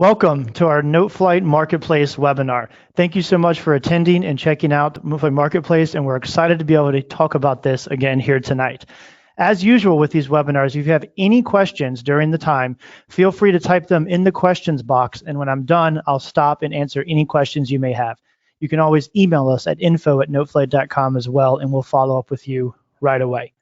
Welcome to our Noteflight Marketplace webinar. Thank you so much for attending and checking out Noteflight Marketplace, and we're excited to be able to talk about this again here tonight. As usual with these webinars, if you have any questions during the time, feel free to type them in the questions box, and when I'm done, I'll stop and answer any questions you may have. You can always email us at info@noteflight.com as well, and we'll follow up with you right away.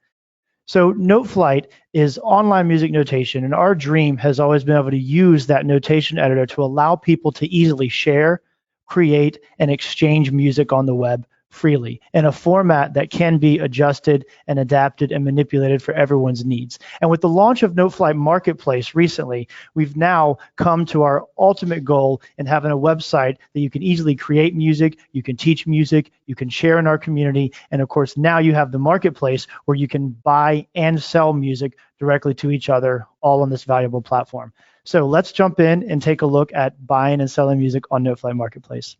So Noteflight is online music notation, and our dream has always been able to use that notation editor to allow people to easily share, create, and exchange music on the web freely in a format that can be adjusted and adapted and manipulated for everyone's needs. And with the launch of Noteflight Marketplace recently, we've now come to our ultimate goal in having a website that you can easily create music, you can teach music, you can share in our community, and of course now you have the marketplace where you can buy and sell music directly to each other, all on this valuable platform. So let's jump in and take a look at buying and selling music on Noteflight Marketplace.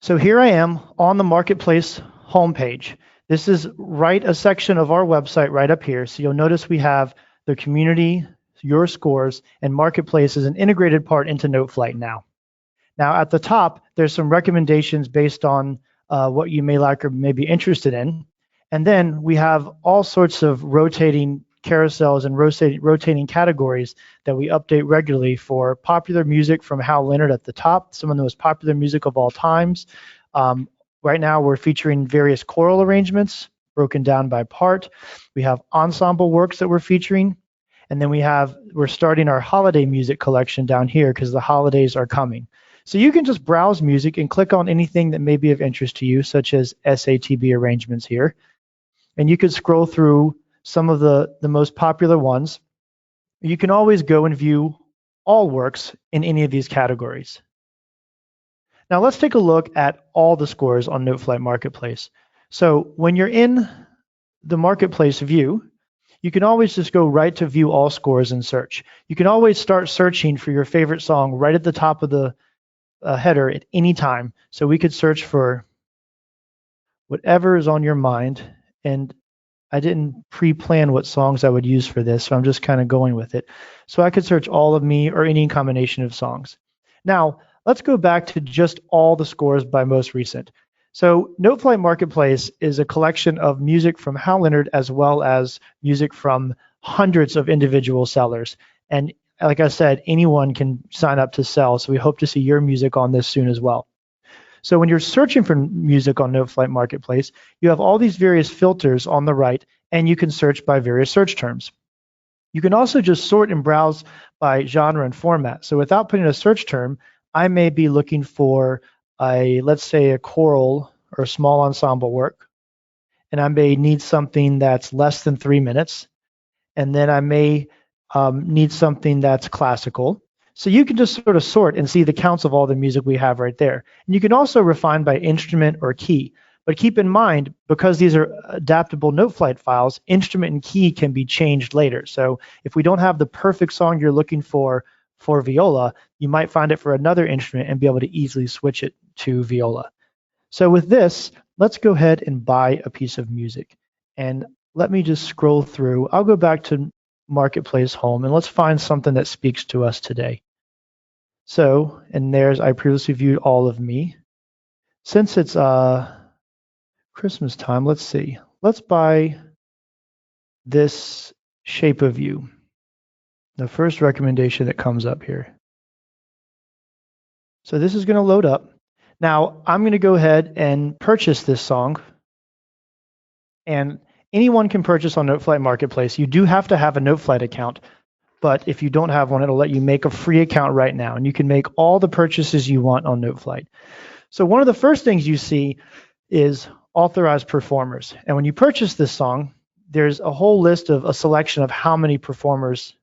So here I am on the Marketplace homepage. This is a section of our website right up here. So you'll notice we have the community, your scores, and Marketplace is an integrated part into Noteflight now. Now at the top, there's some recommendations based on what you may like or may be interested in. And then we have all sorts of rotating carousels and rotating categories that we update regularly for popular music from Hal Leonard at the top, some of the most popular music of all times. Right now we're featuring various choral arrangements broken down by part. We have ensemble works that we're featuring. And then we're starting our holiday music collection down here because the holidays are coming. So you can just browse music and click on anything that may be of interest to you, such as SATB arrangements here. And you could scroll through some of the most popular ones. You can always go and view all works in any of these categories. Now let's take a look at all the scores on Noteflight Marketplace. So when you're in the Marketplace view, you can always just go right to view all scores and search. You can always start searching for your favorite song right at the top of the header at any time. So we could search for whatever is on your mind, and I didn't pre-plan what songs I would use for this, so I'm just kind of going with it. So I could search all of me or any combination of songs. Now, let's go back to just all the scores by most recent. So Noteflight Marketplace is a collection of music from Hal Leonard as well as music from hundreds of individual sellers. And like I said, anyone can sign up to sell, so we hope to see your music on this soon as well. So when you're searching for music on Noteflight Marketplace, you have all these various filters on the right, and you can search by various search terms. You can also just sort and browse by genre and format. So without putting a search term, I may be looking for let's say a choral or a small ensemble work, and I may need something that's less than 3 minutes, and then I may need something that's classical. So you can just sort of sort and see the counts of all the music we have right there. And you can also refine by instrument or key. But keep in mind, because these are adaptable Noteflight files, instrument and key can be changed later. So if we don't have the perfect song you're looking for viola, you might find it for another instrument and be able to easily switch it to viola. So with this, let's go ahead and buy a piece of music. And let me just scroll through. I'll go back to Marketplace Home, and let's find something that speaks to us today. So, and there's, I previously viewed all of me. Since it's Christmas time, let's see. Let's buy this Shape of You, the first recommendation that comes up here. So this is going to load up. Now, I'm going to go ahead and purchase this song. And anyone can purchase on Noteflight Marketplace. You do have to have a Noteflight account. But if you don't have one, it'll let you make a free account right now, and you can make all the purchases you want on Noteflight. So one of the first things you see is authorized performers. And when you purchase this song, there's a whole list of a selection of how many performers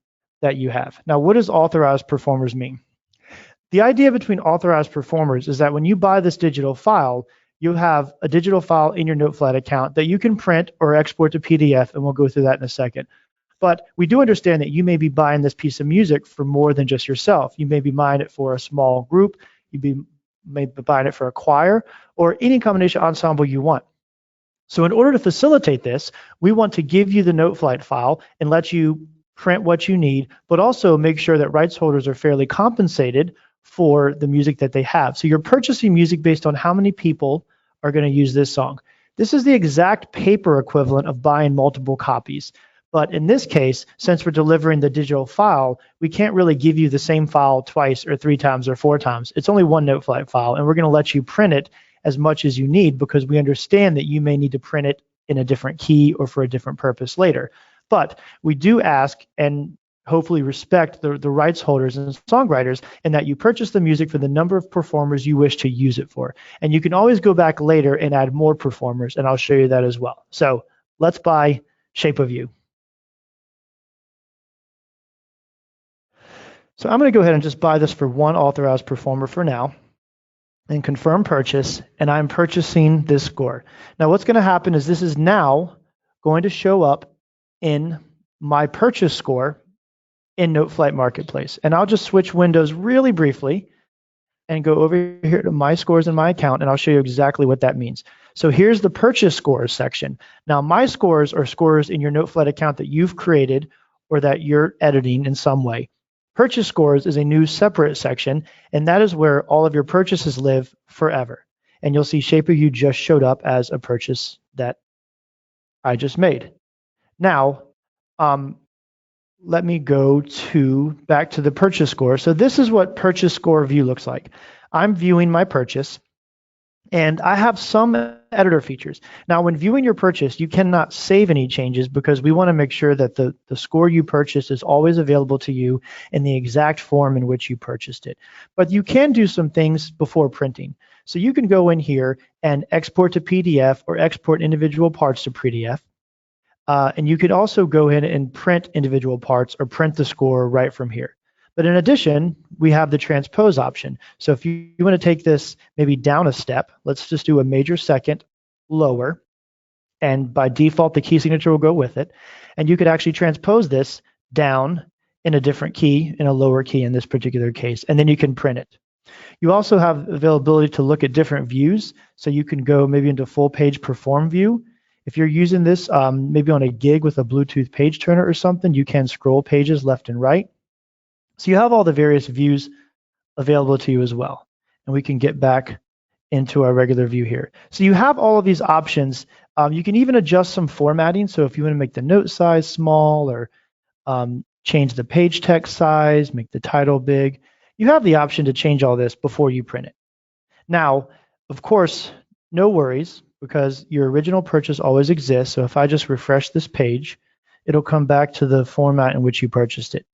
that you have. Now, what does authorized performers mean? The idea between authorized performers is that when you buy this digital file, you have a digital file in your Noteflight account that you can print or export to PDF, and we'll go through that in a second. But we do understand that you may be buying this piece of music for more than just yourself. You may be buying it for a small group. You may be buying it for a choir or any combination ensemble you want. So in order to facilitate this, we want to give you the Noteflight file and let you print what you need, but also make sure that rights holders are fairly compensated for the music that they have. So you're purchasing music based on how many people are going to use this song. This is the exact paper equivalent of buying multiple copies. But in this case, since we're delivering the digital file, we can't really give you the same file twice or 3 times or 4 times. It's only one Noteflight file, and we're going to let you print it as much as you need because we understand that you may need to print it in a different key or for a different purpose later. But we do ask and hopefully respect the rights holders and songwriters in that you purchase the music for the number of performers you wish to use it for. And you can always go back later and add more performers, and I'll show you that as well. So let's buy Shape of You. So I'm going to go ahead and just buy this for one authorized performer for now and confirm purchase, and I'm purchasing this score. Now what's going to happen is this is now going to show up in my purchase score in Noteflight Marketplace. And I'll just switch windows really briefly and go over here to my scores in my account, and I'll show you exactly what that means. So here's the purchase scores section. Now my scores are scores in your Noteflight account that you've created or that you're editing in some way. Purchase scores is a new separate section, and that is where all of your purchases live forever. And you'll see Shape of You just showed up as a purchase that I just made. Now, let me go back to the purchase score. So this is what purchase score view looks like. I'm viewing my purchase, and I have some editor features. Now, when viewing your purchase, you cannot save any changes because we want to make sure that the score you purchased is always available to you in the exact form in which you purchased it. But you can do some things before printing. So you can go in here and export to PDF or export individual parts to PDF. And you could also go in and print individual parts or print the score right from here. But in addition, we have the transpose option. So if you want to take this maybe down a step, let's just do a major second lower. And by default, the key signature will go with it. And you could actually transpose this down in a different key, in a lower key in this particular case, and then you can print it. You also have availability to look at different views. So you can go maybe into full page perform view. If you're using this maybe on a gig with a Bluetooth page turner or something, you can scroll pages left and right. So you have all the various views available to you as well. And we can get back into our regular view here. So you have all of these options. You can even adjust some formatting. So if you want to make the note size small or change the page text size, make the title big, you have the option to change all this before you print it. Now, of course, no worries, because your original purchase always exists. So if I just refresh this page, it'll come back to the format in which you purchased it.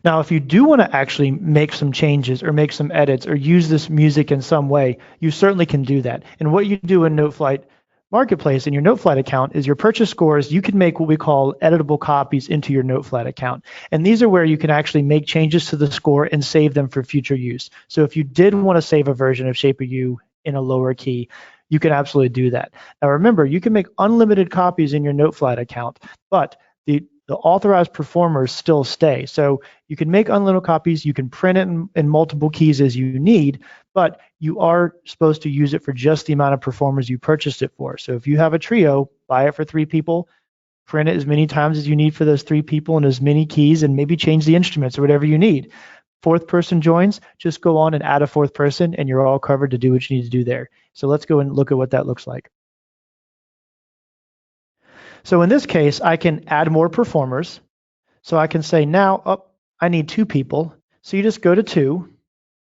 Now, if you do want to actually make some changes or make some edits or use this music in some way, you certainly can do that. And what you do in Noteflight Marketplace in your Noteflight account is your purchase scores, you can make what we call editable copies into your Noteflight account. And these are where you can actually make changes to the score and save them for future use. So if you did want to save a version of Shape of You in a lower key, you can absolutely do that. Now remember, you can make unlimited copies in your Noteflight account, but the authorized performers still stay. So you can make unlimited copies, you can print it in multiple keys as you need, but you are supposed to use it for just the amount of performers you purchased it for. So if you have a trio, buy it for 3 people, print it as many times as you need for those 3 people and as many keys, and maybe change the instruments or whatever you need. 4th person joins, just go on and add a 4th person and you're all covered to do what you need to do there. So let's go and look at what that looks like. So in this case, I can add more performers. So I can say now, oh, I need 2 people. So you just go to 2,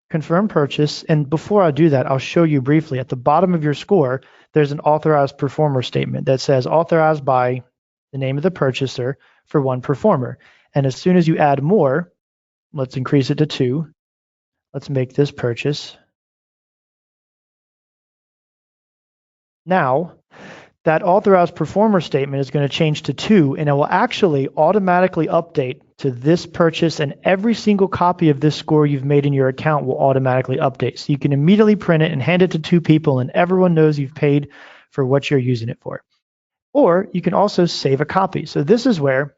confirm purchase. And before I do that, I'll show you briefly. At the bottom of your score, there's an authorized performer statement that says authorized by the name of the purchaser for 1 performer. And as soon as you add more, let's increase it to 2. Let's make this purchase. Now, that authorized performer statement is going to change to 2, and it will actually automatically update to this purchase, and every single copy of this score you've made in your account will automatically update. So you can immediately print it and hand it to 2 people, and everyone knows you've paid for what you're using it for. Or you can also save a copy. So this is where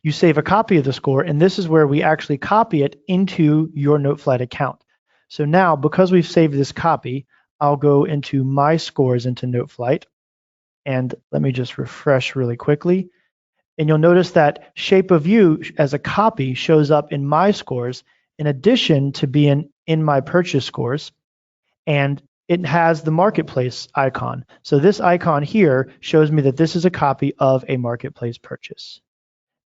you save a copy of the score, and this is where we actually copy it into your Noteflight account. So now, because we've saved this copy, I'll go into my scores into Noteflight. And let me just refresh really quickly. And you'll notice that shape of you as a copy shows up in my scores in addition to being in my purchase scores. And it has the marketplace icon. So this icon here shows me that this is a copy of a marketplace purchase.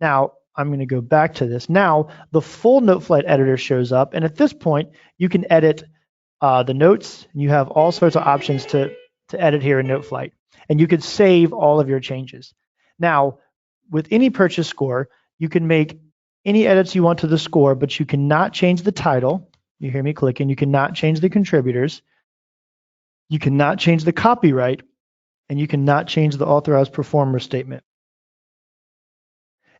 Now, I'm going to go back to this. Now, the full Noteflight editor shows up. And at this point, you can edit the notes. And you have all sorts of options to edit here in Noteflight. And you could save all of your changes. Now, with any purchase score, you can make any edits you want to the score, but you cannot change the title. You hear me clicking. You cannot change the contributors. You cannot change the copyright, and you cannot change the authorized performer statement.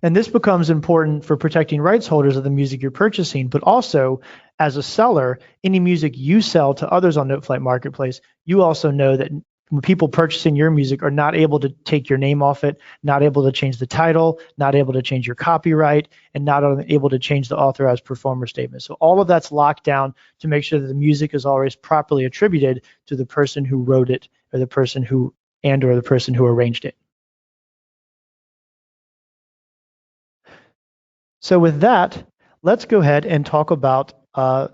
And this becomes important for protecting rights holders of the music you're purchasing, but also as a seller, any music you sell to others on Noteflight Marketplace, you also know that when people purchasing your music are not able to take your name off it, not able to change the title, not able to change your copyright, and not able to change the authorized performer statement. So all of that's locked down to make sure that the music is always properly attributed to the person who wrote it or the person who arranged it. So with that, let's go ahead and talk about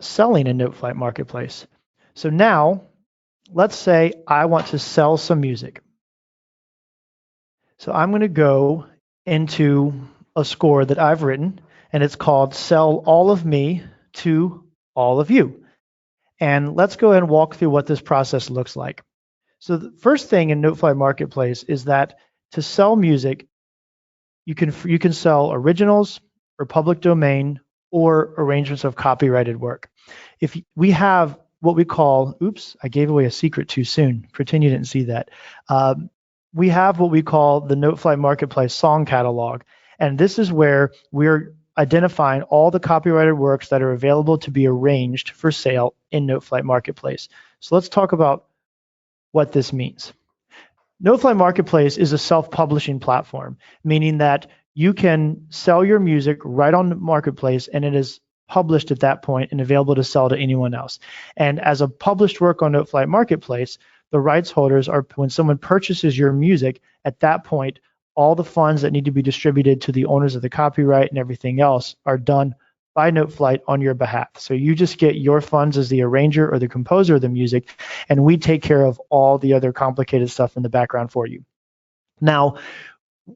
selling in Noteflight Marketplace. So now, let's say I want to sell some music. So I'm going to go into a score that I've written, and it's called Sell All of Me to All of You. And let's go ahead and walk through what this process looks like. So the first thing in Noteflight Marketplace is that to sell music, you can sell originals or public domain or arrangements of copyrighted work. If we have what we call, oops, I gave away a secret too soon. Pretend you didn't see that. We have what we call the Noteflight Marketplace song catalog. And this is where we're identifying all the copyrighted works that are available to be arranged for sale in Noteflight Marketplace. So let's talk about what this means. Noteflight Marketplace is a self-publishing platform, meaning that you can sell your music right on the Marketplace and it is published at that point and available to sell to anyone else. And as a published work on Noteflight Marketplace, the rights holders are, when someone purchases your music, at that point, all the funds that need to be distributed to the owners of the copyright and everything else are done by Noteflight on your behalf. So you just get your funds as the arranger or the composer of the music, and we take care of all the other complicated stuff in the background for you. Now,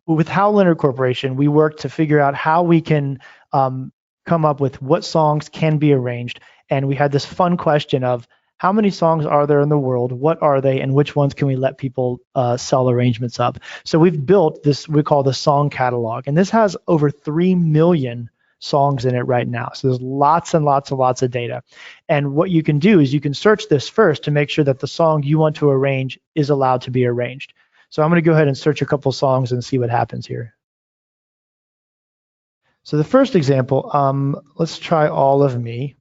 with Howell Leonard Corporation, we work to figure out how we can come up with what songs can be arranged. And we had this fun question of how many songs are there in the world, what are they, and which ones can we let people sell arrangements of? So we've built this we call the song catalog, and this has over 3 million songs in it right now. So there's lots and lots and lots of data. And what you can do is you can search this first to make sure that the song you want to arrange is allowed to be arranged. So I'm going to go ahead and search a couple songs and see what happens here. So the first example, let's try All of Me.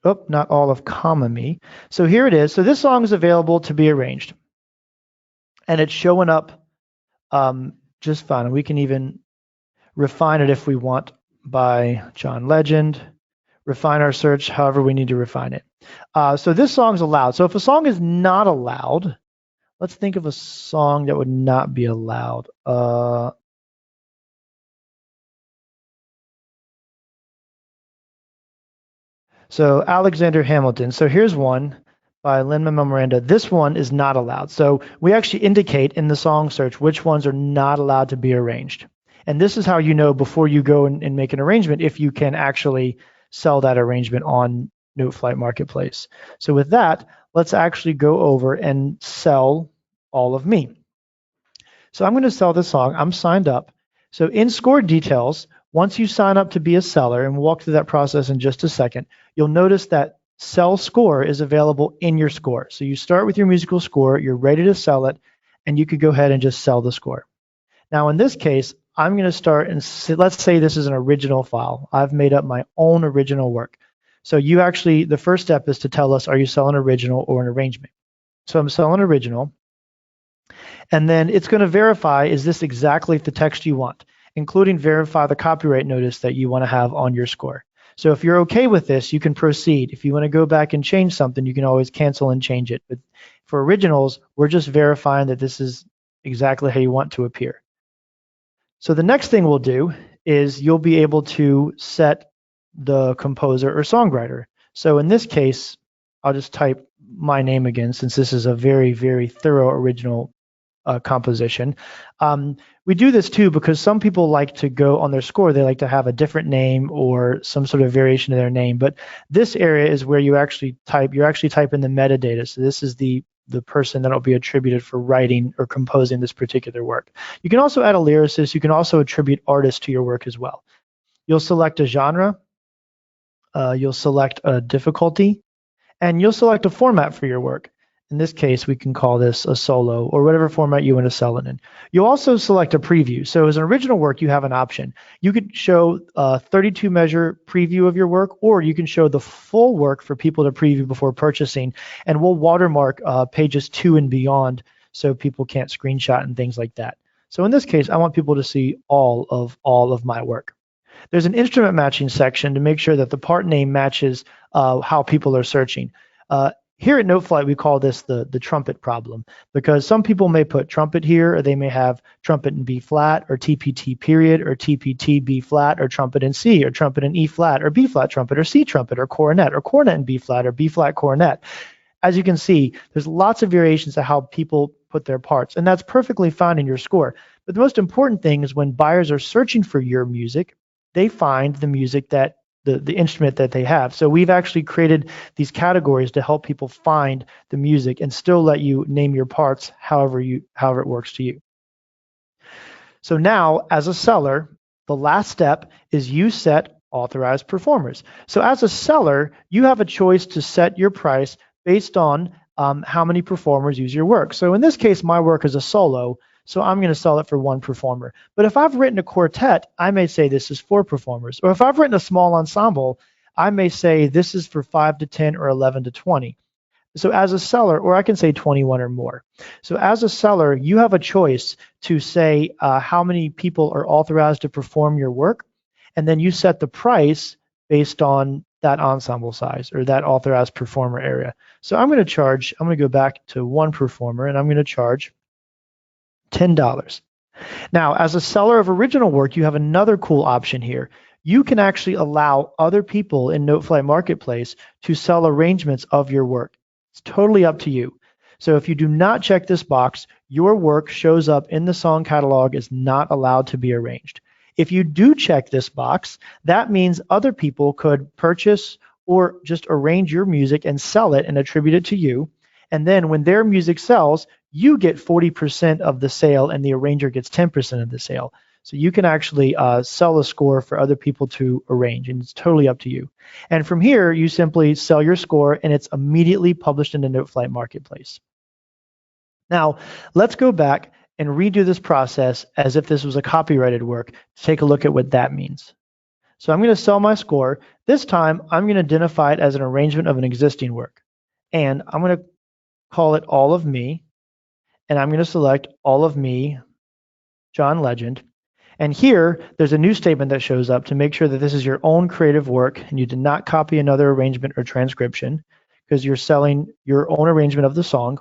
Oh, not all of comma me. So here it is. So this song is available to be arranged. And it's showing up just fine. And we can even refine it if we want by John Legend. Refine our search however we need to refine it. So this song's allowed. So if a song is not allowed, let's think of a song that would not be allowed. So Alexander Hamilton. So here's one by Lin-Manuel Miranda. This one is not allowed. So we actually indicate in the song search which ones are not allowed to be arranged. And this is how you know before you go and make an arrangement if you can actually sell that arrangement on Noteflight Marketplace. So with that, let's actually go over and sell All of Me. So I'm going to sell this song. I'm signed up. So in score details, once you sign up to be a seller, and we'll walk through that process in just a second, you'll notice that sell score is available in your score. So you start with your musical score, you're ready to sell it, and you could go ahead and just sell the score. Now in this case, I'm going to start and let's say this is an original file. I've made up my own original work. So you actually, the first step is to tell us, are you selling original or an arrangement? So I'm selling original. And then it's going to verify, is this exactly the text you want, including verify the copyright notice that you want to have on your score. So if you're okay with this, you can proceed. If you want to go back and change something, you can always cancel and change it. But for originals, we're just verifying that this is exactly how you want to appear. So the next thing we'll do is you'll be able to set the composer or songwriter. So in this case, I'll just type my name again, since this is a very, very thorough original composition. We do this too because some people like to go on their score, they like to have a different name or some sort of variation of their name. But this area is where you're actually typing the metadata. So this is the person that will be attributed for writing or composing this particular work. You can also add a lyricist. You can also attribute artists to your work as well. You'll select a genre, you'll select a difficulty, and you'll select a format for your work. In this case, we can call this a solo or whatever format you want to sell it in. You'll also select a preview. So as an original work, you have an option. You could show a 32 measure preview of your work, or you can show the full work for people to preview before purchasing. And we'll watermark pages 2 and beyond so people can't screenshot and things like that. So in this case, I want people to see all of my work. There's an instrument matching section to make sure that the part name matches how people are searching. Here at Noteflight, we call this the trumpet problem, because some people may put trumpet here, or they may have trumpet in B flat, or TPT period, or TPT B flat, or trumpet in C, or trumpet in E flat, or B flat trumpet, or C trumpet, or cornet in B flat, or B flat cornet. As you can see, there's lots of variations of how people put their parts, and that's perfectly fine in your score. But the most important thing is when buyers are searching for your music, they find the music that the instrument that they have. So we've actually created these categories to help people find the music and still let you name your parts however it works to you. So now, as a seller, the last step is you set authorized performers. So as a seller, you have a choice to set your price based on how many performers use your work. So in this case, my work is a solo, so I'm going to sell it for 1 performer. But if I've written a quartet, I may say this is 4 performers. Or if I've written a small ensemble, I may say this is for 5 to 10 or 11 to 20. So as a seller, or I can say 21 or more. So as a seller, you have a choice to say how many people are authorized to perform your work, and then you set the price based on that ensemble size or that authorized performer area. So I'm going to go back to 1 performer, and I'm going to charge $10. Now, as a seller of original work, you have another cool option here. You can actually allow other people in Noteflight Marketplace to sell arrangements of your work. It's totally up to you. So if you do not check this box, your work shows up in the song catalog as not allowed to be arranged. If you do check this box, that means other people could purchase or just arrange your music and sell it and attribute it to you. And then when their music sells, you get 40% of the sale and the arranger gets 10% of the sale. So you can actually sell a score for other people to arrange, and it's totally up to you. And from here, you simply sell your score, and it's immediately published in the Noteflight Marketplace. Now, let's go back and redo this process as if this was a copyrighted work to take a look at what that means. So I'm going to sell my score. This time, I'm going to identify it as an arrangement of an existing work. And I'm going to call it All of Me. And I'm going to select All of Me, John Legend. And here, there's a new statement that shows up to make sure that this is your own creative work and you did not copy another arrangement or transcription, because you're selling your own arrangement of the song.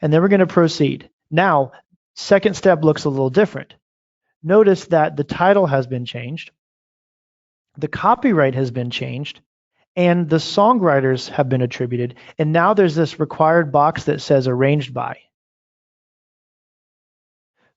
And then we're going to proceed. Now, second step looks a little different. Notice that the title has been changed, the copyright has been changed, and the songwriters have been attributed. And now there's this required box that says arranged by.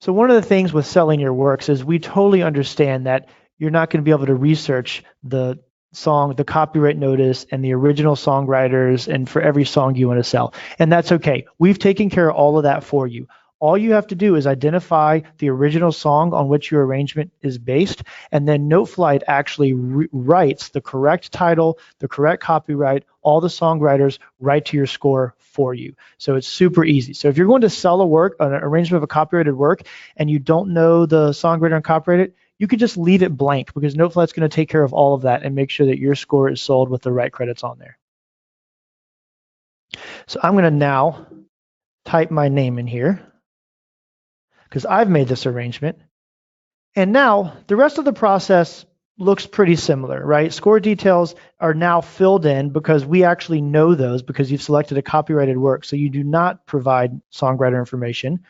So one of the things with selling your works is we totally understand that you're not going to be able to research the song, the copyright notice, and the original songwriters, and for every song you want to sell. And that's okay. We've taken care of all of that for you. All you have to do is identify the original song on which your arrangement is based, and then Noteflight actually writes the correct title, the correct copyright, all the songwriters write to your score for you. So it's super easy. So if you're going to sell a work, an arrangement of a copyrighted work, and you don't know the songwriter and copyright, you could just leave it blank, because Noteflight's going to take care of all of that and make sure that your score is sold with the right credits on there. So I'm going to now type my name in here, because I've made this arrangement. And now the rest of the process looks pretty similar, right? Score details are now filled in because we actually know those because you've selected a copyrighted work. So you do not provide songwriter information.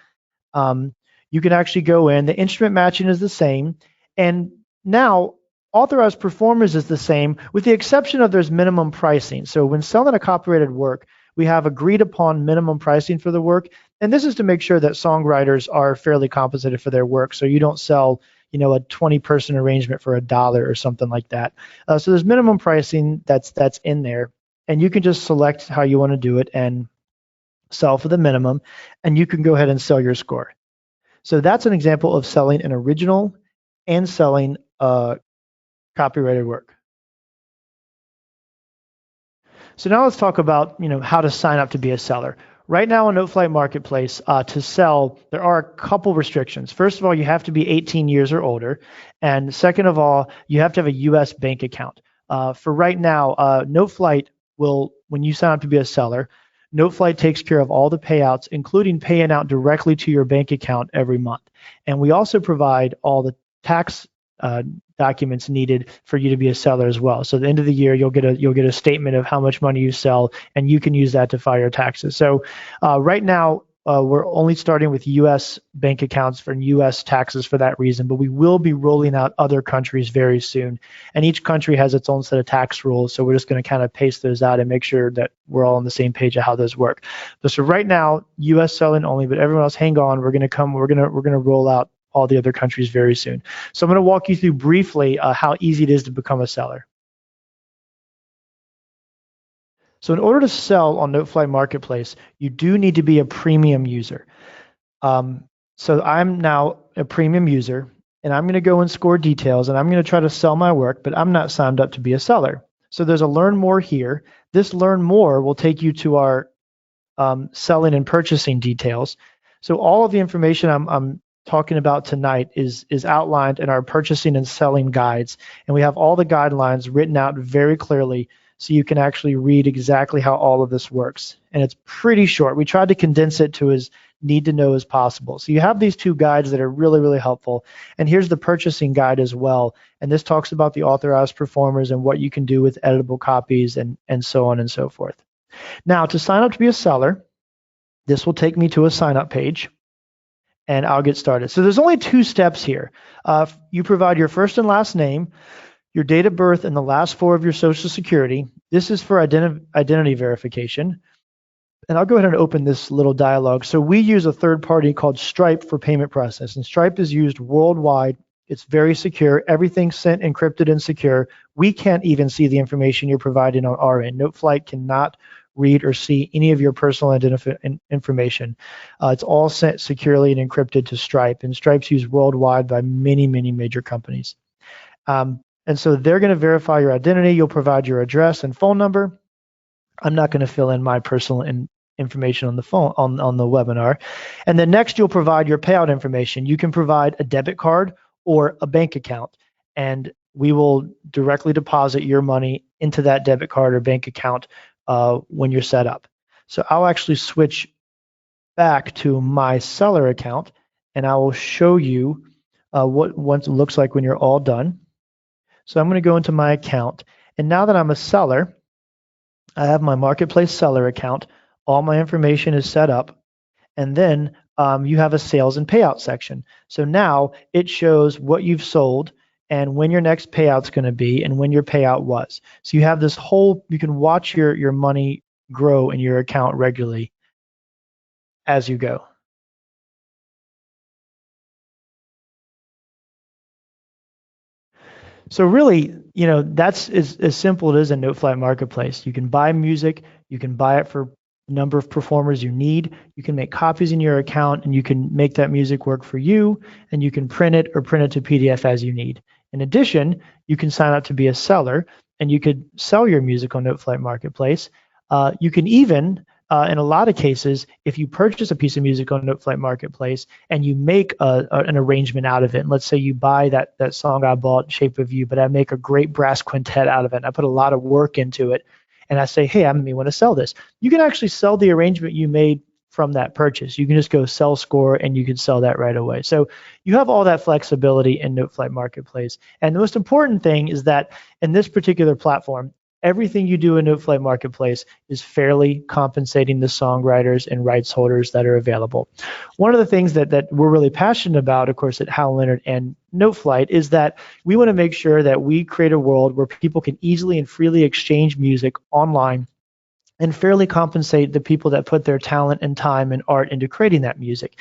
You can actually go in, the instrument matching is the same. And now authorized performers is the same with the exception of there's minimum pricing. So when selling a copyrighted work, we have agreed upon minimum pricing for the work. And this is to make sure that songwriters are fairly compensated for their work. So you don't sell, a 20-person arrangement for $1 or something like that. So there's minimum pricing that's in there. And you can just select how you want to do it and sell for the minimum. And you can go ahead and sell your score. So that's an example of selling an original and selling a copyrighted work. So now let's talk about how to sign up to be a seller. Right now on Noteflight Marketplace, to sell, there are a couple restrictions. First of all, you have to be 18 years or older. And second of all, you have to have a US bank account. For right now, Noteflight will, when you sign up to be a seller, Noteflight takes care of all the payouts, including paying out directly to your bank account every month. And we also provide all the tax documents needed for you to be a seller as well. So at the end of the year, you'll get a statement of how much money you sell, and you can use that to file your taxes. So right now, we're only starting with U.S. bank accounts for U.S. taxes for that reason, but we will be rolling out other countries very soon. And each country has its own set of tax rules, so we're just going to kind of paste those out and make sure that we're all on the same page of how those work. So right now, U.S. selling only, but everyone else, hang on. We're going to roll out all the other countries very soon. So I'm going to walk you through briefly how easy it is to become a seller. So in order to sell on Noteflight Marketplace, you do need to be a premium user. So I'm now a premium user, and I'm going to go and score details, and I'm going to try to sell my work, but I'm not signed up to be a seller. So there's a Learn More here. This Learn More will take you to our selling and purchasing details. So all of the information I'm talking about tonight is outlined in our purchasing and selling guides, and we have all the guidelines written out very clearly so you can actually read exactly how all of this works. And it's pretty short. We tried to condense it to as need to know as possible. So you have these two guides that are really, really helpful. And here's the purchasing guide as well. And this talks about the authorized performers and what you can do with editable copies and so on and so forth. Now, to sign up to be a seller, this will take me to a sign up page, and I'll get started. So there's only 2 steps here. You provide your first and last name, your date of birth, and the last 4 of your social security. This is for identity verification. And I'll go ahead and open this little dialog. So we use a third party called Stripe for payment process, and Stripe is used worldwide. It's very secure. Everything's sent encrypted and secure. We can't even see the information you're providing on our end. Noteflight cannot read or see any of your personal information. It's all sent securely and encrypted to Stripe, and Stripe's used worldwide by many, many major companies. And so they're going to verify your identity. You'll provide your address and phone number. I'm not going to fill in my personal information on the phone on the webinar. And then next, you'll provide your payout information. You can provide a debit card or a bank account, and we will directly deposit your money into that debit card or bank account when you're set up. So I'll actually switch back to my seller account, and I will show you what it looks like when you're all done. So I'm going to go into my account, and now that I'm a seller, I have my Marketplace seller account. All my information is set up, and then you have a sales and payout section. So now it shows what you've sold and when your next payout's going to be and when your payout was. So you have this whole, you can watch your money grow in your account regularly as you go. So really, that's as simple as it is in Noteflight Marketplace. You can buy music, you can buy it for the number of performers you need, you can make copies in your account, and you can make that music work for you, and you can print it or print it to PDF as you need. In addition, you can sign up to be a seller, and you could sell your music on Noteflight Marketplace. You can even, in a lot of cases, if you purchase a piece of music on Noteflight Marketplace and you make an arrangement out of it, and let's say you buy that song I bought, Shape of You, but I make a great brass quintet out of it, and I put a lot of work into it, and I say, hey, I want to sell this. You can actually sell the arrangement you made from that purchase. You can just go sell score and you can sell that right away. So you have all that flexibility in Noteflight Marketplace. And the most important thing is that in this particular platform, everything you do in Noteflight Marketplace is fairly compensating the songwriters and rights holders that are available. One of the things that we're really passionate about, of course, at Hal Leonard and Noteflight is that we want to make sure that we create a world where people can easily and freely exchange music online and fairly compensate the people that put their talent and time and art into creating that music.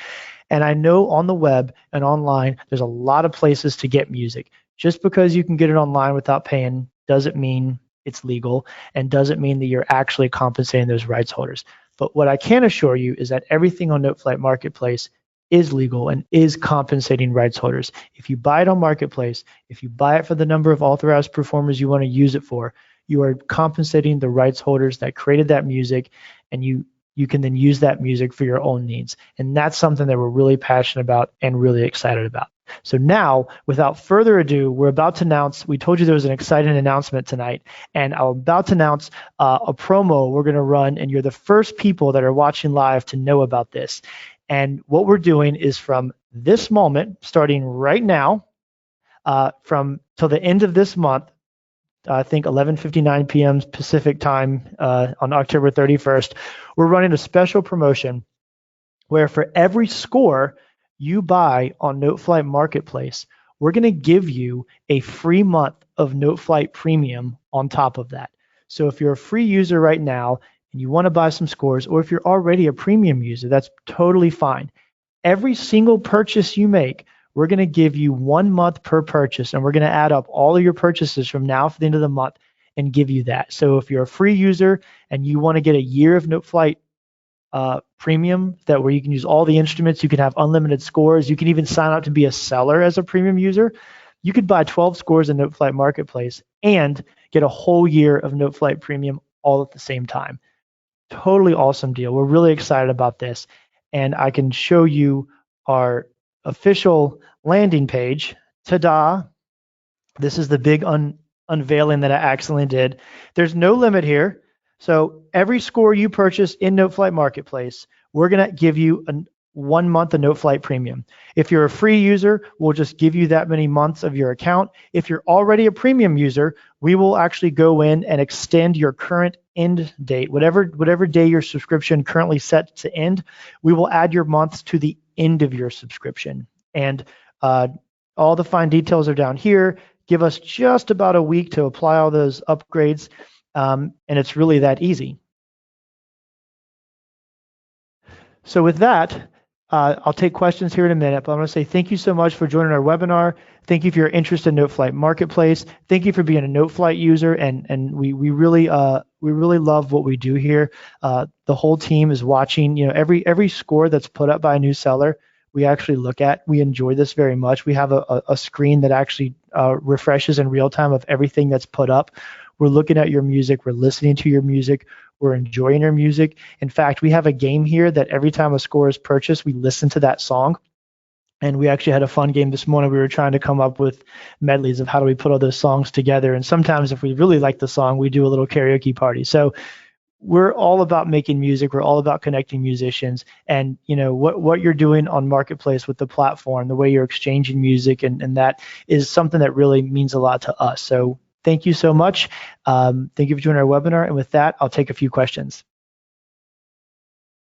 And I know on the web and online, there's a lot of places to get music. Just because you can get it online without paying doesn't mean it's legal and doesn't mean that you're actually compensating those rights holders. But what I can assure you is that everything on Noteflight Marketplace is legal and is compensating rights holders. If you buy it on Marketplace, if you buy it for the number of authorized performers you want to use it for, you are compensating the rights holders that created that music, and you can then use that music for your own needs. And that's something that we're really passionate about and really excited about. So now, without further ado, we're about to announce, we told you there was an exciting announcement tonight, and I'm about to announce a promo we're going to run, and you're the first people that are watching live to know about this. And what we're doing is from this moment, starting right now, from till the end of this month, I think 11:59 p.m. Pacific time on October 31st, we're running a special promotion where for every score you buy on Noteflight Marketplace, we're going to give you a free month of Noteflight Premium on top of that. So if you're a free user right now and you want to buy some scores, or if you're already a premium user, that's totally fine. Every single purchase you make, we're going to give you 1 month per purchase, and we're going to add up all of your purchases from now to the end of the month and give you that. So if you're a free user and you want to get a year of Noteflight Premium, that where you can use all the instruments, you can have unlimited scores, you can even sign up to be a seller as a premium user. You could buy 12 scores in Noteflight Marketplace and get a whole year of Noteflight Premium all at the same time. Totally awesome deal. We're really excited about this, and I can show you our official landing page. Ta-da! This is the big unveiling that I accidentally did. There's no limit here. So every score you purchase in Noteflight Marketplace, we're going to give you 1 month of Noteflight Premium. If you're a free user, we'll just give you that many months of your account. If you're already a premium user, we will actually go in and extend your current end date. Whatever day your subscription currently set to end, we will add your months to the end of your subscription. And all the fine details are down here. Give us just about a week to apply all those upgrades, and it's really that easy. So with that, I'll take questions here in a minute, but I'm going to say thank you so much for joining our webinar. Thank you for your interest in Noteflight Marketplace. Thank you for being a Noteflight user, and we really love what we do here. The whole team is watching. You know, every score that's put up by a new seller, we actually look at. We enjoy this very much. We have a screen that actually refreshes in real time of everything that's put up. We're looking at your music. We're listening to your music. We're enjoying your music. In fact, we have a game here that every time a score is purchased, we listen to that song. And we actually had a fun game this morning. We were trying to come up with medleys of how do we put all those songs together. And sometimes if we really like the song, we do a little karaoke party. So we're all about making music. We're all about connecting musicians. And you know what you're doing on Marketplace with the platform, the way you're exchanging music, and that is something that really means a lot to us. So thank you so much. Thank you for joining our webinar. And with that, I'll take a few questions.